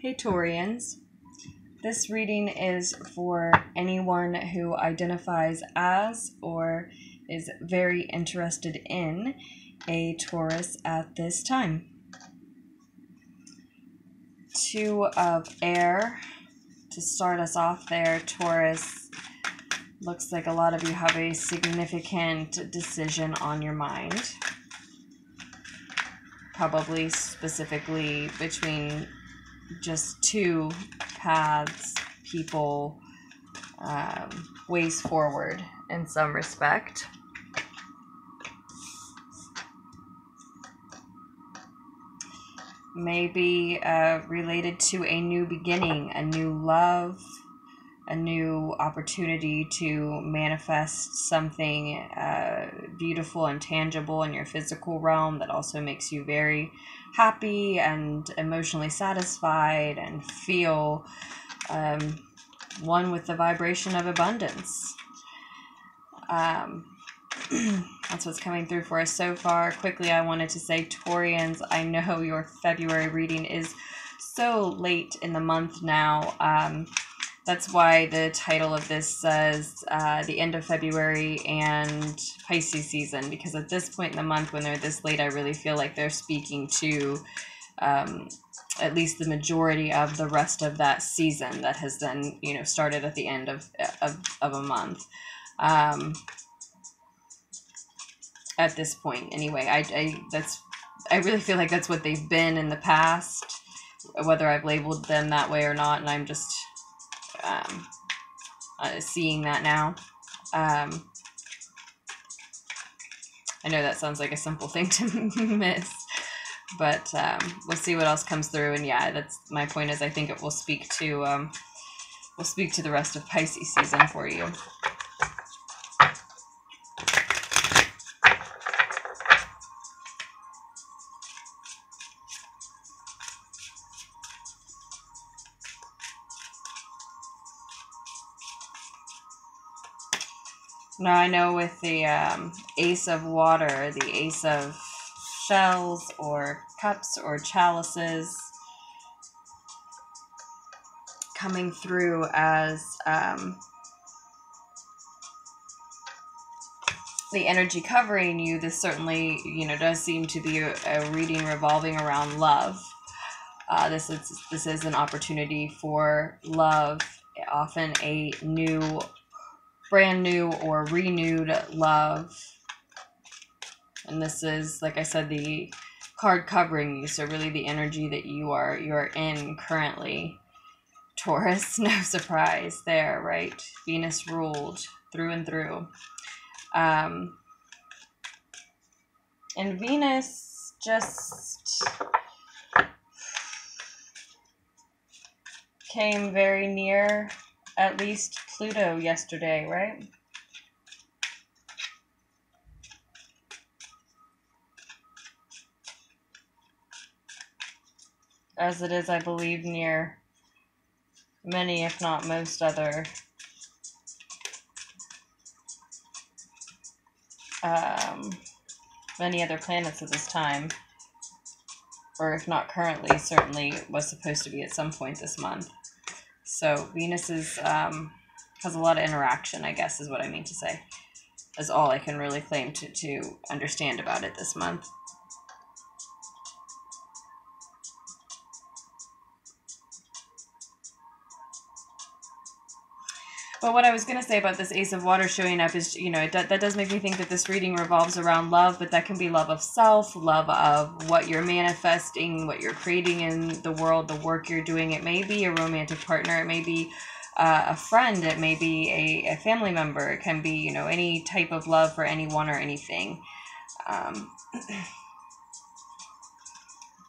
Hey Taureans, this reading is for anyone who identifies as or is very interested in a Taurus at this time. Two of air to start us off there. Taurus, looks like a lot of you have a significant decision on your mind. Probably specifically between just two paths, people, ways forward in some respect. Maybe related to a new beginning, a new love, a new opportunity to manifest something beautiful and tangible in your physical realm that also makes you very happy and emotionally satisfied and feel one with the vibration of abundance. That's what's coming through for us so far. Quickly, I wanted to say, Taureans, I know your February reading is so late in the month now. That's why the title of this says the end of February and Pisces season, because at this point in the month when they're this late, I really feel like they're speaking to at least the majority of the rest of that season that has then, started at the end of a month. At this point, anyway, I really feel like that's what they've been in the past, whether I've labeled them that way or not, and I'm just seeing that now. I know that sounds like a simple thing to miss, but we'll see what else comes through. And yeah, that's my point. Is I think it will speak to the rest of Pisces season for you. Now I know with the Ace of Water, the Ace of Shells or Cups or Chalices coming through as the energy covering you, this certainly, does seem to be a reading revolving around love. This is an opportunity for love, often a brand new or renewed love. And this is, like I said, the card covering you, so really the energy that you are in currently. Taurus, no surprise there, right? Venus ruled through and through. And Venus just came very near at least Pluto yesterday, right? As it is, I believe, near many, if not most, other many other planets at this time, or if not currently, certainly was supposed to be at some point this month. So Venus has a lot of interaction, I guess is what I mean to say. Is all I can really claim to understand about it this month. But what I was going to say about this Ace of Water showing up is, that does make me think that this reading revolves around love, but that can be love of self, love of what you're manifesting, what you're creating in the world, the work you're doing. It may be a romantic partner. It may be a friend. It may be a family member. It can be, any type of love for anyone or anything.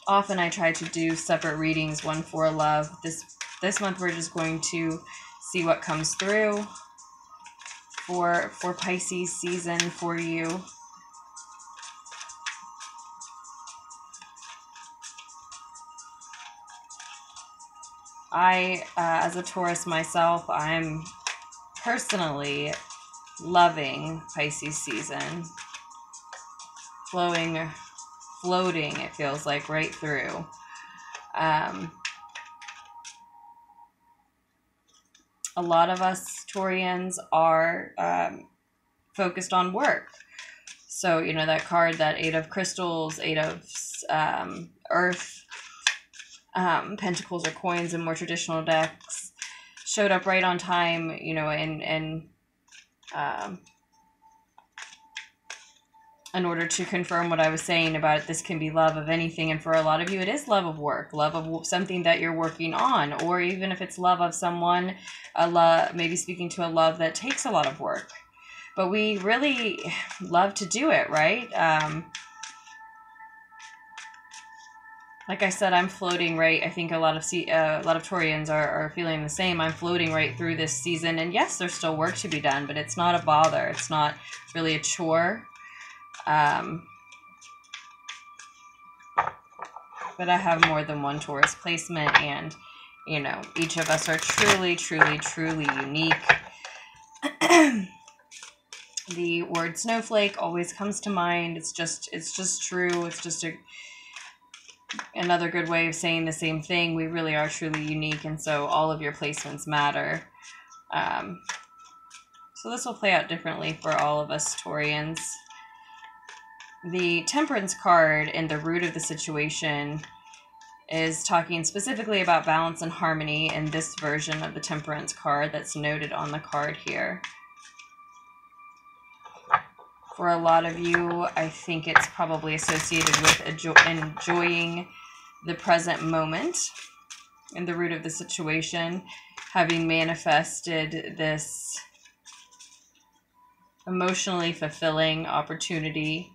Often I try to do separate readings, one for love. This month we're just going to see what comes through for Pisces season for you. I, as a Taurus myself, I'm personally loving Pisces season. Floating, it feels like, right through. a lot of us Taureans are focused on work. So, you know, that card, that 8 of Crystals, 8 of Earth, Pentacles or Coins in more traditional decks, showed up right on time, you know, in order to confirm what I was saying about this can be love of anything. And for a lot of you, it is love of work, love of something that you're working on, or even if it's love of someone, maybe speaking to a love that takes a lot of work. But we really love to do it, right? Like I said, I'm floating right. I think a lot of Taureans are feeling the same. I'm floating right through this season, and yes, there's still work to be done, but it's not a bother. It's not really a chore. But I have more than one Taurus placement, and you know, each of us are truly, truly, truly unique. The word snowflake always comes to mind. It's just true. It's just another good way of saying the same thing. We really are truly unique, and so all of your placements matter. So this will play out differently for all of us Taurians. The Temperance card in the root of the situation is talking specifically about balance and harmony in this version of the Temperance card that's noted on the card here. For a lot of you, I think it's probably associated with enjoying the present moment in the root of the situation, having manifested this emotionally fulfilling opportunity,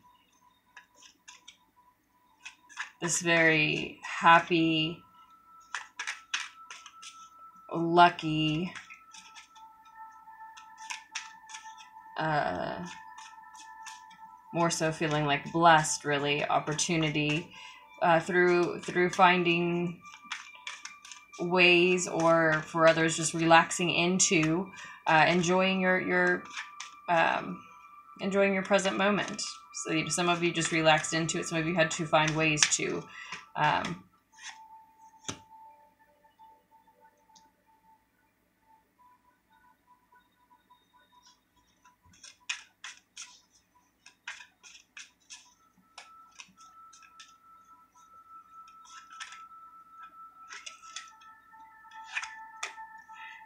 this very happy, lucky, more so feeling like blessed, really, opportunity through finding ways, or for others just relaxing into enjoying your present moment. So some of you just relaxed into it. Some of you had to find ways to.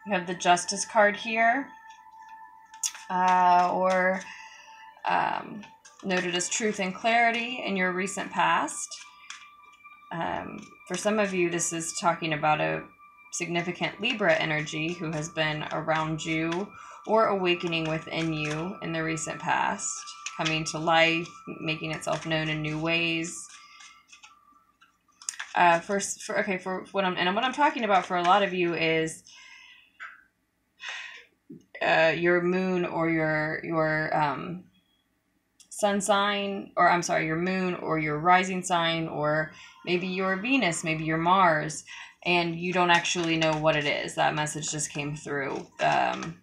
You have the Justice card here, or noted as truth and clarity in your recent past. For some of you, this is talking about a significant Libra energy who has been around you or awakening within you in the recent past, coming to life, making itself known in new ways. For what I'm talking about for a lot of you is your moon or your sun sign, or I'm sorry, your moon or your rising sign, or maybe your Venus, maybe your Mars, and you don't actually know what it is. That message just came through. I'm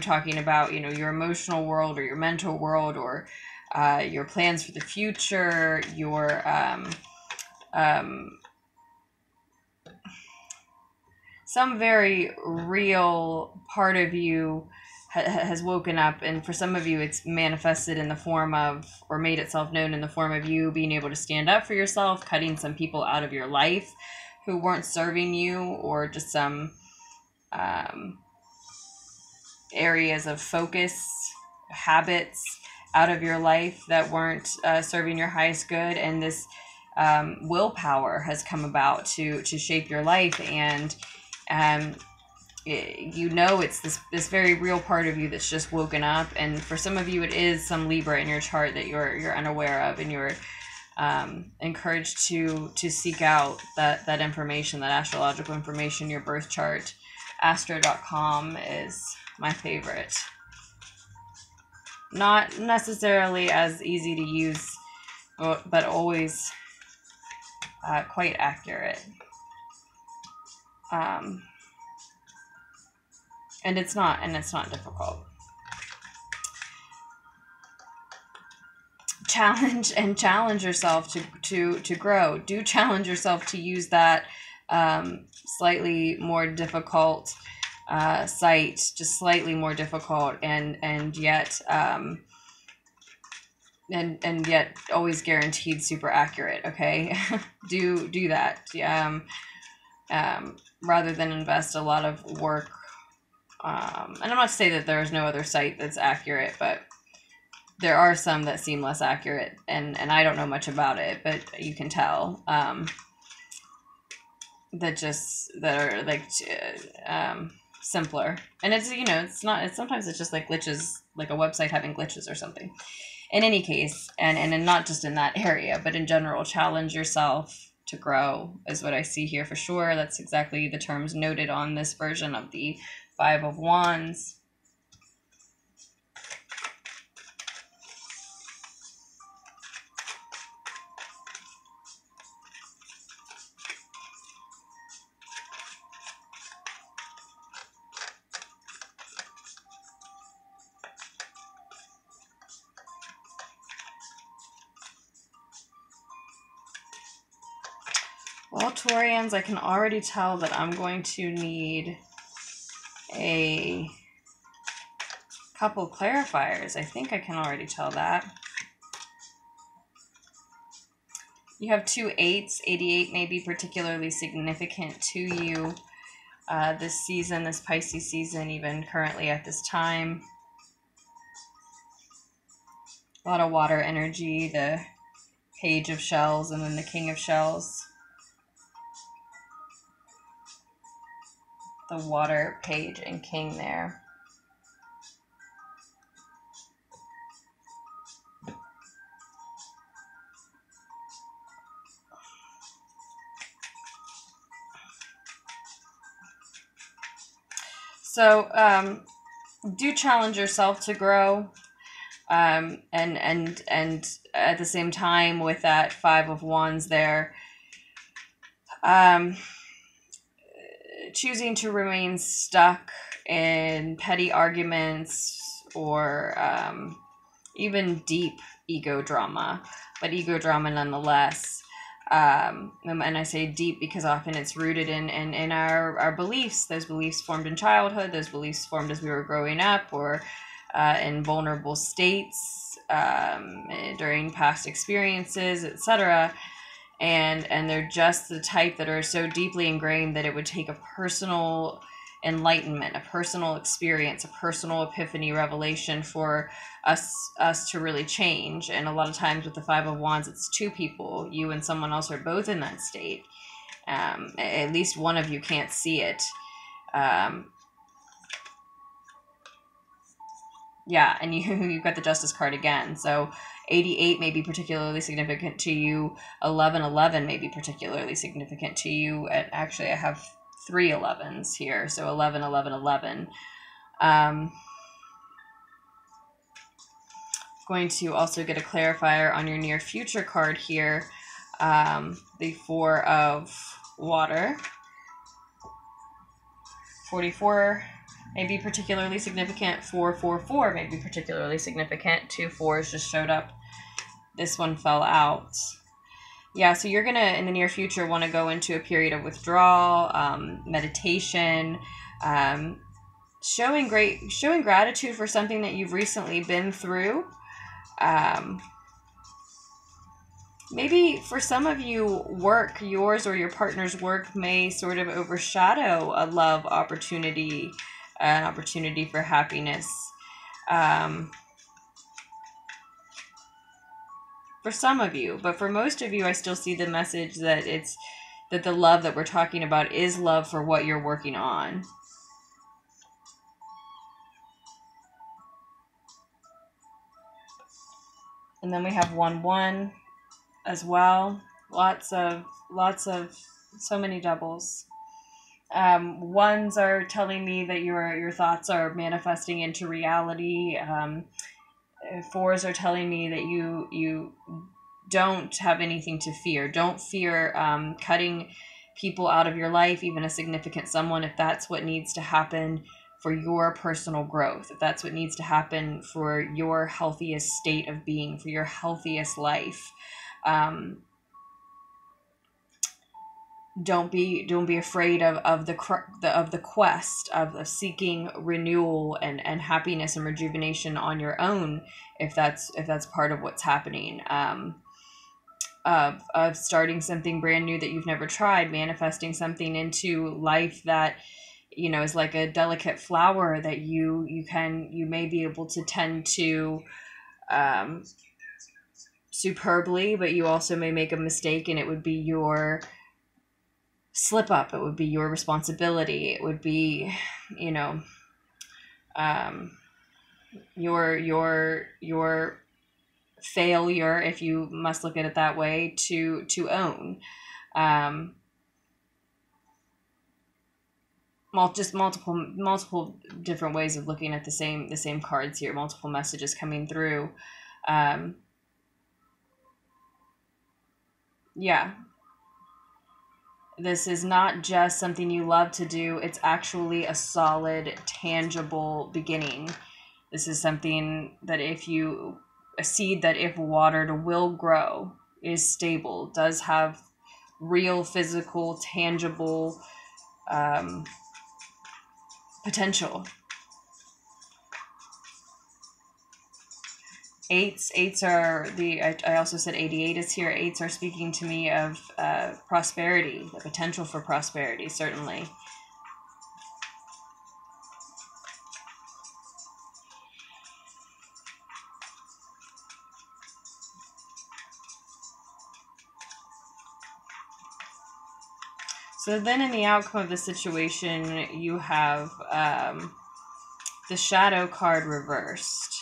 talking about, you know, your emotional world or your mental world, or your plans for the future, your some very real part of you has woken up, and for some of you it's manifested in the form of, or made itself known in the form of, you being able to stand up for yourself, cutting some people out of your life who weren't serving you, or just some areas of focus, habits out of your life that weren't serving your highest good. And this willpower has come about to shape your life, and you know, it's this very real part of you that's just woken up. And for some of you, it is some Libra in your chart that you're unaware of, and you're encouraged to seek out that information, that astrological information, your birth chart. Astro.com is my favorite. Not necessarily as easy to use, but always quite accurate. And it's not difficult. Challenge yourself to grow. Do challenge yourself to use that slightly more difficult sight, just slightly more difficult, and yet and yet always guaranteed super accurate. Okay, do that. Rather than invest a lot of work. And I'm not to say that there is no other site that's accurate, but there are some that seem less accurate, and I don't know much about it, but you can tell that are like simpler. And it's, you know, sometimes it's just like glitches, like a website having glitches or something. In any case, and not just in that area, but in general, challenge yourself to grow is what I see here for sure. That's exactly the terms noted on this version of the Five of Wands. Well, Taureans, I can already tell that I'm going to need a couple clarifiers. I think I can already tell that. You have 2 8s. 88 may be particularly significant to you this season, this Pisces season, even currently at this time. A lot of water energy, the Page of Shells, and then the King of Shells. The water, page, and king there. So do challenge yourself to grow, and at the same time with that Five of Wands there, choosing to remain stuck in petty arguments or even deep ego drama, but ego drama nonetheless. And I say deep because often it's rooted in our beliefs, those beliefs formed in childhood, those beliefs formed as we were growing up, or in vulnerable states during past experiences, etc. And they're just the type that are so deeply ingrained that it would take a personal enlightenment, a personal experience, a personal epiphany, revelation for us to really change. And a lot of times with the Five of Wands, it's two people. You and someone else are both in that state. At least one of you can't see it. Yeah, and you've got the Justice card again. So 88 may be particularly significant to you. 1111 may be particularly significant to you. And actually, I have 3 11s here. So 11, 11, 11. Going to also get a clarifier on your near future card here. The Four of Water. 44 may be particularly significant. 444 may be particularly significant. 2 4s just showed up. This one fell out. Yeah, so you're going to, in the near future, want to go into a period of withdrawal, meditation, showing gratitude for something that you've recently been through. Maybe for some of you, work, yours or your partner's work, may sort of overshadow a love opportunity, an opportunity for happiness. For some of you, but for most of you, I still see the message that that the love that we're talking about is love for what you're working on. And then we have 1-1 as well. Lots of so many doubles. Ones are telling me that your thoughts are manifesting into reality. 4s are telling me that you don't have anything to fear. Don't fear cutting people out of your life, even a significant someone, if that's what needs to happen for your personal growth, if that's what needs to happen for your healthiest state of being, for your healthiest life. don't be afraid of the quest of seeking renewal and happiness and rejuvenation on your own, if that's part of what's happening. Of starting something brand new that you've never tried, manifesting something into life that, you know, is like a delicate flower that you may be able to tend to superbly, but you also may make a mistake and it would be your slip up. It would be your responsibility. It would be, you know, your failure, if you must look at it that way, to own. Just multiple different ways of looking at the same cards here, multiple messages coming through. Yeah. This is not just something you love to do. It's actually a solid, tangible beginning. This is something that a seed that if watered will grow, is stable, does have real, physical, tangible potential. Eights are I also said 88 is here. Eights are speaking to me of prosperity, the potential for prosperity, certainly. So then in the outcome of the situation, you have the Shadow card reversed.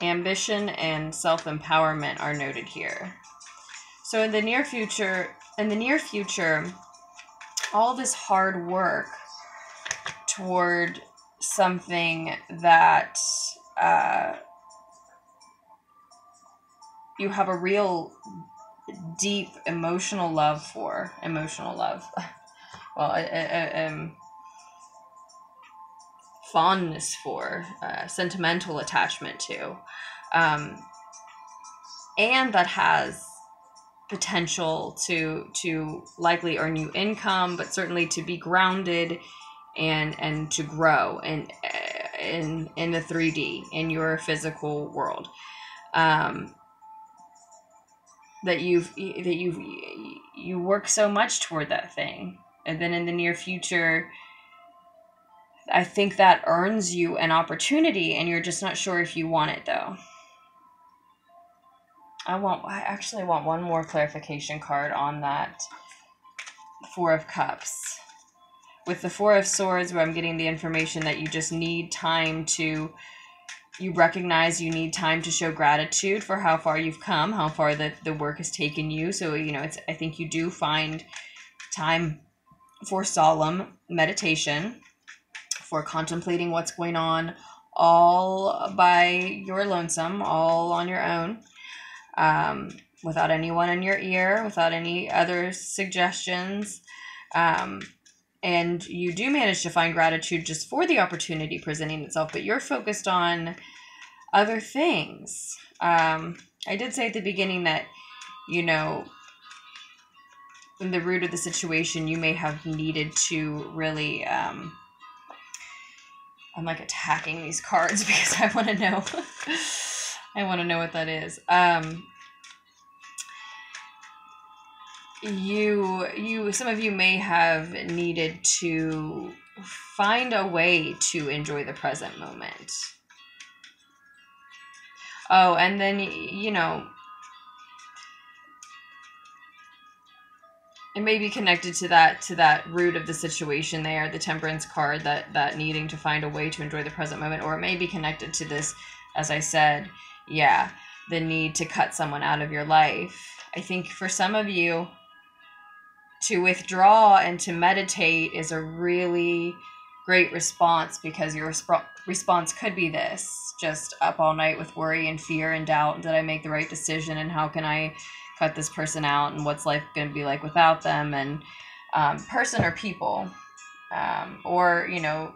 Ambition and self-empowerment are noted here. So in the near future, all this hard work toward something that you have a real deep emotional love for. Well, fondness for, sentimental attachment to, and that has potential to likely earn you income, but certainly to be grounded and to grow in the 3D, in your physical world. That you work so much toward that thing, and then in the near future, I think that earns you an opportunity, and you're just not sure if you want it, though. I actually want one more clarification card on that Four of Cups. With the Four of Swords, where I'm getting the information that you just need time to, you recognize you need time to show gratitude for how far you've come, how far the work has taken you. So, you know, I think you do find time for solemn meditation, for contemplating what's going on all by your lonesome, all on your own, without anyone in your ear, without any other suggestions. And you do manage to find gratitude just for the opportunity presenting itself, but you're focused on other things. I did say at the beginning that, you know, in the root of the situation, you may have needed to really, I'm like attacking these cards because I want to know. I want to know what that is. Some of you may have needed to find a way to enjoy the present moment. Oh, and then, you know, it may be connected to that root of the situation there, the Temperance card, that needing to find a way to enjoy the present moment, or it may be connected to this, as I said, yeah, the need to cut someone out of your life. I think for some of you, to withdraw and to meditate is a really great response, because your response could be this: just up all night with worry and fear and doubt. Did I make the right decision? And how can I cut this person out? And what's life going to be like without them? And person or people, or, you know,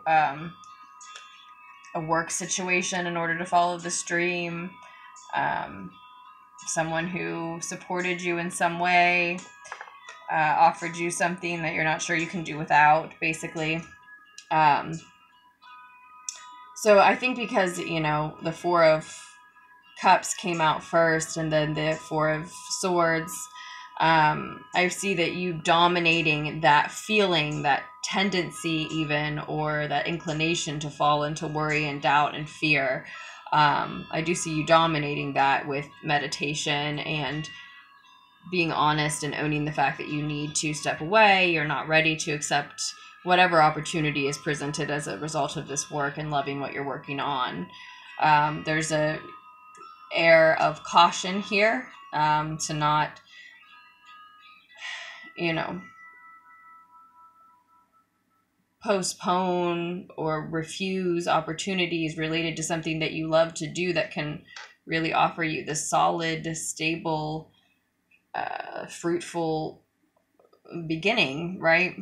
a work situation in order to follow the stream, someone who supported you in some way. offered you something that you're not sure you can do without, basically. So I think because, you know, the Four of Cups came out first and then the Four of Swords, I see that you dominating that feeling, that tendency even, or that inclination to fall into worry and doubt and fear. I do see you dominating that with meditation and being honest and owning the fact that you need to step away. You're not ready to accept whatever opportunity is presented as a result of this work and loving what you're working on. There's a air of caution here, to not, you know, postpone or refuse opportunities related to something that you love to do that can really offer you the solid, stable, fruitful beginning, right?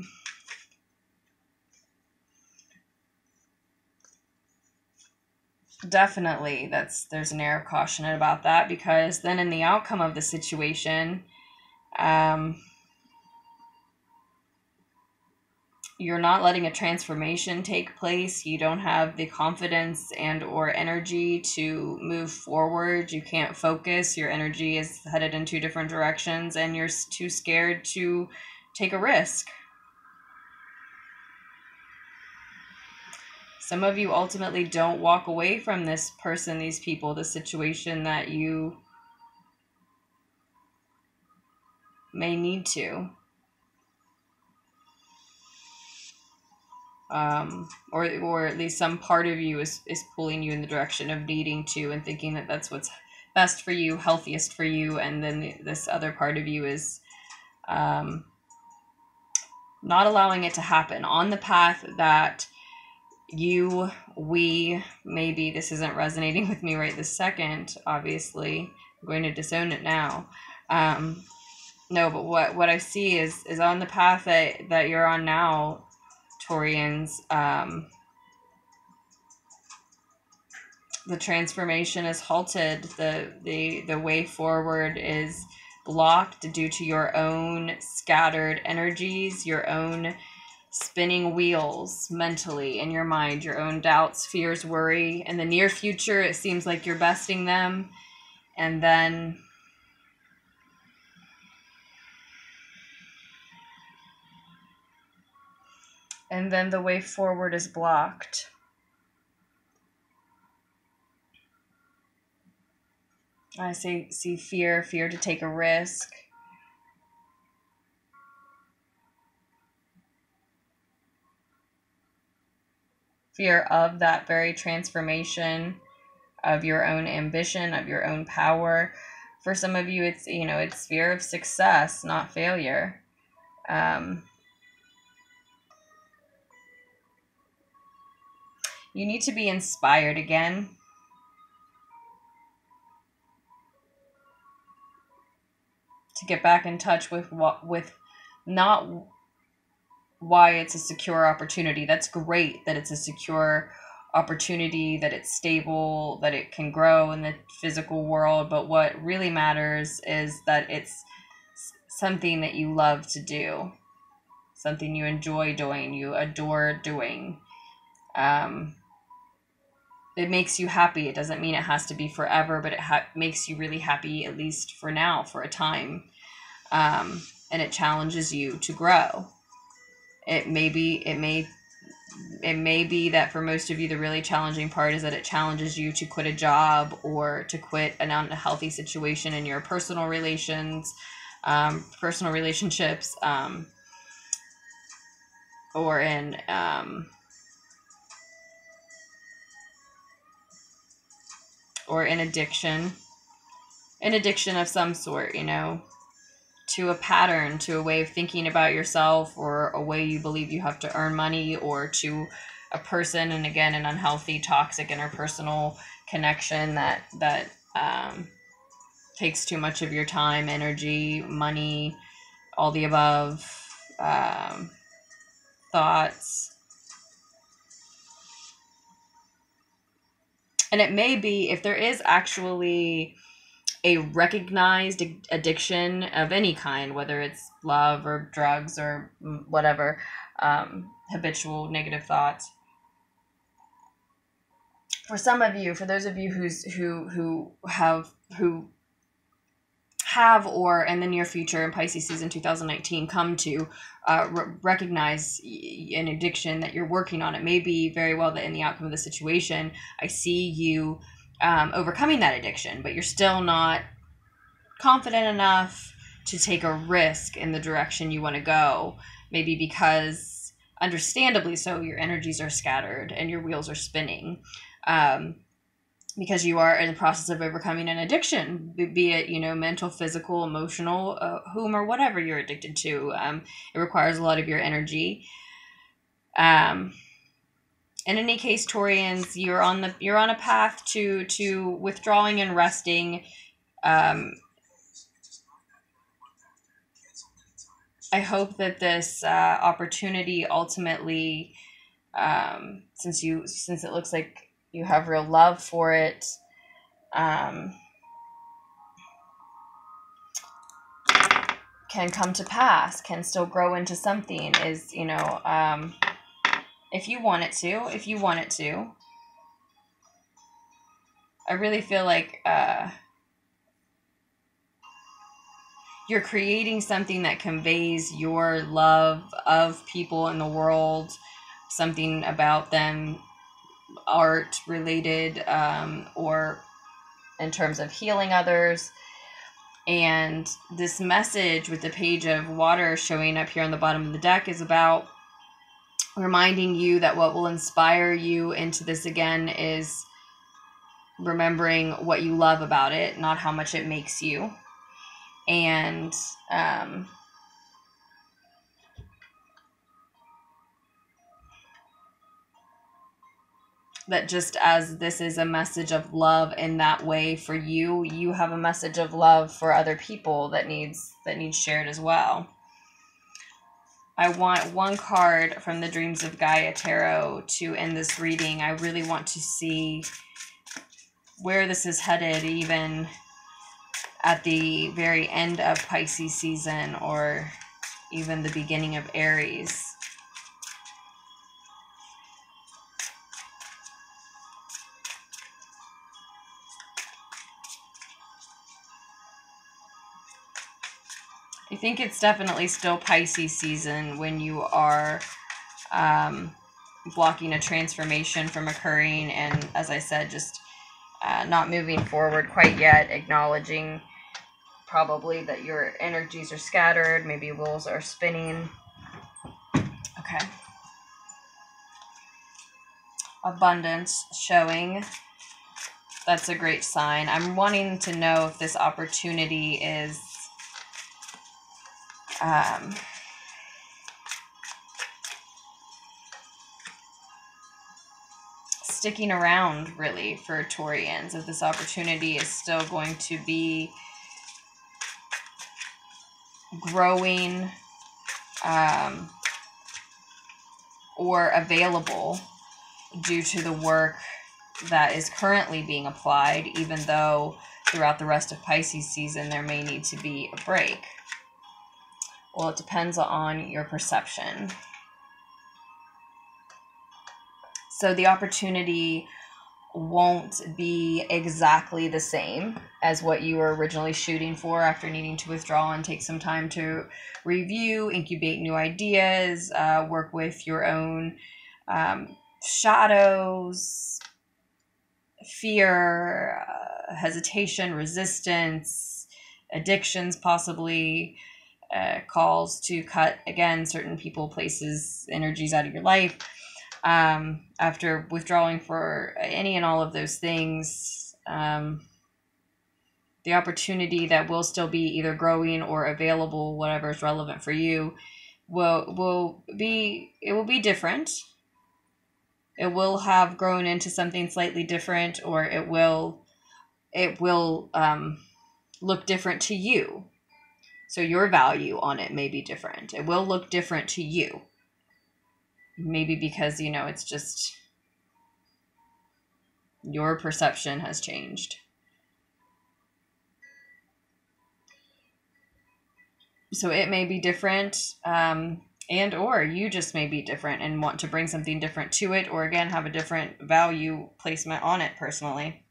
Definitely, there's an air of caution about that, because then in the outcome of the situation, you're not letting a transformation take place. You don't have the confidence and or energy to move forward. You can't focus. Your energy is headed in two different directions, and you're too scared to take a risk. Some of you ultimately don't walk away from this person, these people, the situation that you may need to. Or at least some part of you is pulling you in the direction of needing to and thinking that that's what's best for you, healthiest for you, and then this other part of you is not allowing it to happen on the path that maybe this isn't resonating with me right this second, obviously. I'm going to disown it now. No, but what I see is on the path that you're on now, Taureans, the transformation is halted. The way forward is blocked due to your own scattered energies, your own spinning wheels mentally in your mind, your own doubts, fears, worry. In the near future, it seems like you're besting them, and then the way forward is blocked. I see fear to take a risk. Fear of that very transformation, of your own ambition, of your own power. For some of you, it's fear of success, not failure. You need to be inspired again. To get back in touch with not why it's a secure opportunity. That's great that it's a secure opportunity, that it's stable, that it can grow in the physical world. But what really matters is that it's something that you love to do, something you enjoy doing, you adore doing. It makes you happy. It doesn't mean it has to be forever, but it makes you really happy, at least for now, for a time. And it challenges you to grow. It may be that for most of you, the really challenging part is that it challenges you to quit a job or to quit an unhealthy situation in your personal relationships, or in addiction of some sort, to a pattern, to a way of thinking about yourself, or a way you believe you have to earn money, or to a person, and again, an unhealthy, toxic interpersonal connection that takes too much of your time, energy, money, all the above, thoughts. And it may be, if there is actually a recognized addiction of any kind, whether it's love or drugs or whatever, habitual negative thoughts. For some of you, for those of you who have or in the near future in Pisces season 2019 come to recognize an addiction that you're working on, it may be very well that in the outcome of the situation, I see you overcoming that addiction, but you're still not confident enough to take a risk in the direction you want to go, maybe because, understandably so, your energies are scattered and your wheels are spinning, because you are in the process of overcoming an addiction, be it, mental, physical, emotional, whom or whatever you're addicted to. It requires a lot of your energy. In any case, Taureans, you're on a path to withdrawing and resting. I hope that this opportunity ultimately, since it looks like you have real love for it, can come to pass, can still grow into something, is, if you want it to. I really feel like you're creating something that conveys your love of people in the world, something about them, art related, or in terms of healing others. And this message with the Page of Water showing up here on the bottom of the deck is about reminding you that what will inspire you into this again is remembering what you love about it, not how much it makes you. And that just as this is a message of love in that way for you, you have a message of love for other people that needs shared as well. I want one card from the Dreams of Gaia Tarot to end this reading. I really want to see where this is headed, even at the very end of Pisces season, or even the beginning of Aries. I think it's definitely still Pisces season when you are blocking a transformation from occurring, and as I said, just not moving forward quite yet, acknowledging probably that your energies are scattered, maybe wheels are spinning. Okay. Abundance showing. That's a great sign. I'm wanting to know if this opportunity is sticking around, really, for Taureans, if this opportunity is still going to be growing or available due to the work that is currently being applied, even though throughout the rest of Pisces season there may need to be a break. Well, it depends on your perception. So the opportunity won't be exactly the same as what you were originally shooting for after needing to withdraw and take some time to review, incubate new ideas, work with your own shadows, fear, hesitation, resistance, addictions possibly, calls to cut, again, certain people, places, energies out of your life. After withdrawing for any and all of those things, the opportunity that will still be either growing or available, whatever is relevant for you, will be different. It will have grown into something slightly different, or it will look different to you. So your value on it may be different. It will look different to you. Maybe because, it's just your perception has changed. So it may be different, and or you just may be different and want to bring something different to it, or again, have a different value placement on it personally.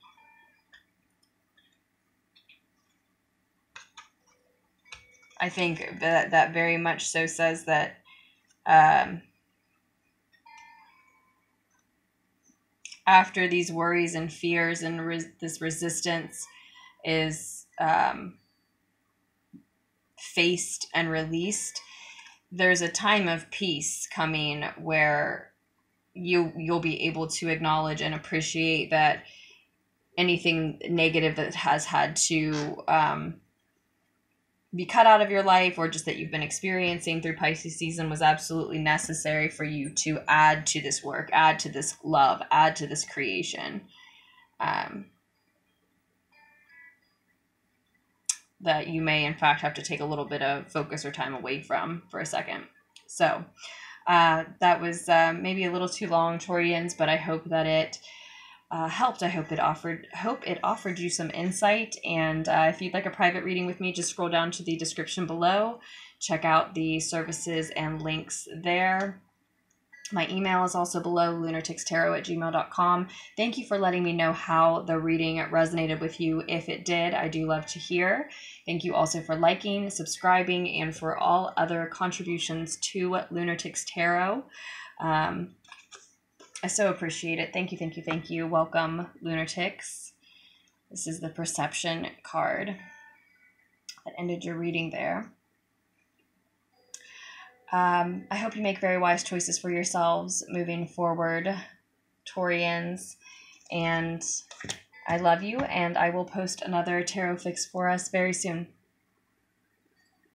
I think that very much so says that after these worries and fears and this resistance is faced and released, there's a time of peace coming where you'll be able to acknowledge and appreciate that anything negative that has had to be cut out of your life, or just that you've been experiencing through Pisces season, was absolutely necessary for you to add to this work, add to this love, add to this creation. That you may, in fact, have to take a little bit of focus or time away from for a second. So that was maybe a little too long, Taurians, but I hope that it helped. I hope it offered you some insight. And if you'd like a private reading with me, just scroll down to the description below. Check out the services and links there. My email is also below, LunarticksTarot@gmail.com. Thank you for letting me know how the reading resonated with you. If it did, I do love to hear. Thank you also for liking, subscribing, and for all other contributions to Lunartics Tarot. I so appreciate it. Thank you, thank you, thank you. Welcome, Lunartics. This is the Perception card that ended your reading there. I hope you make very wise choices for yourselves moving forward, Taurians. And I love you, and I will post another tarot fix for us very soon.